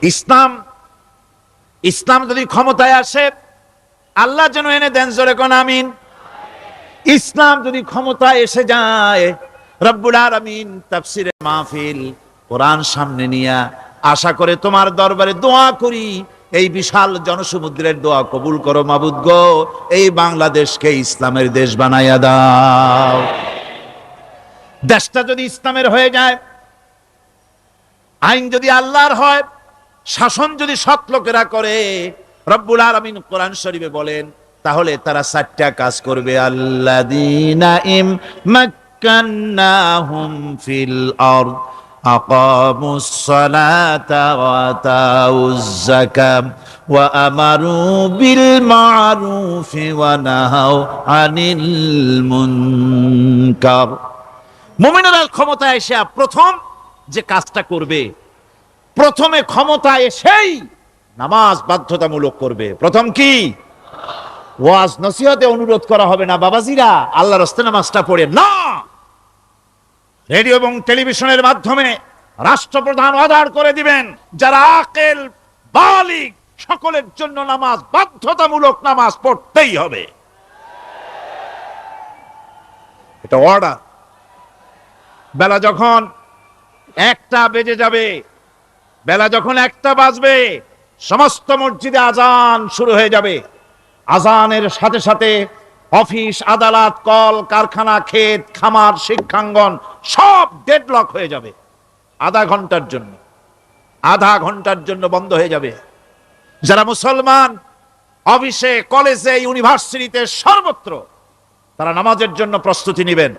ইসলাম ইসলাম যদি ক্ষমতায় আসে, আল্লাহ যেন এনে দেন, জোরে কোন আমিন। ইসলাম যদি ক্ষমতায় এসে যায়, রব্বুল আলামিন তাফসীরে মাহফিল কোরআন সামনে নিয়া আশা করে তোমার দরবারে দোয়া করি, এই বিশাল জনসমুদ্রের দোয়া কবুল করো মাবুদ গো, এই বাংলাদেশকে ইসলামের দেশ বানাইয়া দাও। দেশটা যদি ইসলামের হয়ে যায়, আইন যদি আল্লাহর হয়, শাসন যদি সৎ লোকেরা করে, রব্বুল আলামিন কোরআন শরীফে বলেন, তাহলে তারা 4টা কাজ করবে। আল্লাযীনা মাক্কান্নাহুম ফিল আরদ আকামুস সালাতা ওয়া আতাউজ যাকাত ওয়া আমারু বিল মা'রুফি ওয়া নাহাউ আনিল মুনকার। মুমিনেরা ক্ষমতায় এসে প্রথম যে কাজটা করবে, প্রথমে ক্ষমতা এসেই নামাজ বাধ্যতামূলক করবে। প্রথম কি? ওয়াজ নসিহতে অনুরোধ করা হবে না, বাবাজিরা আল্লাহর রাস্তায় নামাজটা পড়ে না। রেডিও এবং টেলিভিশনের মাধ্যমে রাষ্ট্রপ্রধান অর্ডার করে দিবেন, যারা আকেল বালিগ সকলের জন্য নামাজ বাধ্যতামূলক, নামাজ পড়তেই হবে, এটা অর্ডার। বেলা যখন 1টা বেজে যাবে, বেলা যখন 1টা বাজবে, সমস্ত মসজিদে আজান শুরু হয়ে যাবে। আজানের সাথে সাথে অফিস, আদালত, কল কারখানা, ক্ষেত খামার, শিক্ষাঙ্গন সব ডেডলক হয়ে যাবে। আধা ঘন্টার জন্য বন্ধ হয়ে যাবে। যারা মুসলমান অফিসে, কলেজে, ইউনিভার্সিটিতে, সর্বত্র তারা নামাজের জন্য প্রস্তুতি নেবেন।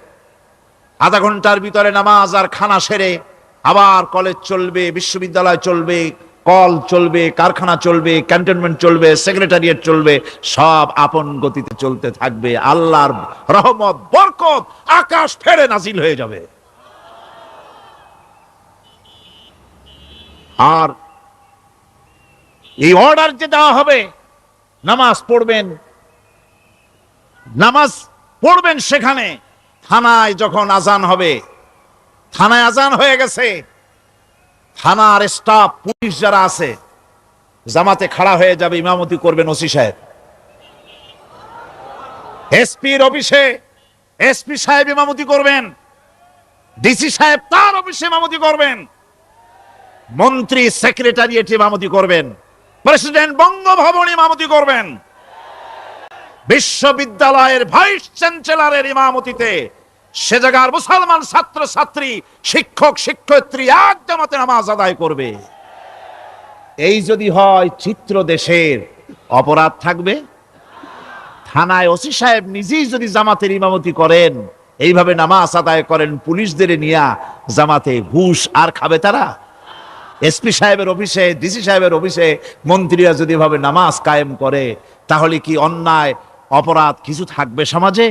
আধা ঘন্টার ভিতরে নামাজ আর খানা সেরে আবার কলেজ চলবে, বিশ্ববিদ্যালয় চলবে, কল চলবে, কারখানা চলবে, ক্যান্টনমেন্ট চলবে, সেক্রেটারিয়েট চলবে, সব আপন গতিতে চলতে থাকবে। আল্লাহর রহমত, বরকত আকাশ ফেরে নাজিল হয়ে যাবে। আর এই অর্ডার যে দেওয়া হবে, নামাজ পড়বেন সেখানে। থানায় যখন আজান হবে, থানায় আজান হয়ে গেছে, থানার স্টাফ, পুলিশ যারা আছে, জামাতে খাড়া হয়ে যাবে, ইমামতি করবেন ওসি সাহেব। এসপির অফিসে এসপি সাহেব ইমামতি করবেন, ডিসি সাহেব তার অফিসে ইমামতি করবেন, মন্ত্রী সেক্রেটারিয়েট ইমামতি করবেন, প্রেসিডেন্ট বঙ্গভবন ইমামতি করবেন, বিশ্ববিদ্যালয়ের ভাইস চ্যান্সেলরের ইমামতিতে সে জায়গার মুসলমান ছাত্র ছাত্রী, শিক্ষক শিক্ষয়িত্রী এক জামাতে নামাজ আদায় করবে। এই যদি হয়, চিত্র দেশের অপরাধ থাকবে। থানায় ওসি সাহেব নিজেই যদি জামাতের ইমামতি করেন, এইভাবে নামাজ আদায় করেন, পুলিশদের নিয়ে জামাতে, ঘুষ আর খাবে তারা? এসপি সাহেবের অফিসে, ডিসি সাহেবের অফিসে মন্ত্রীরা যদি ভাবে নামাজ কায়েম করে, তাহলে কি অন্যায় অপরাধ কিছু থাকবে সমাজে?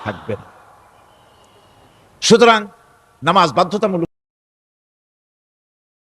থাকবে না। সুতরাং নামাজ বাধ্যতামূলক।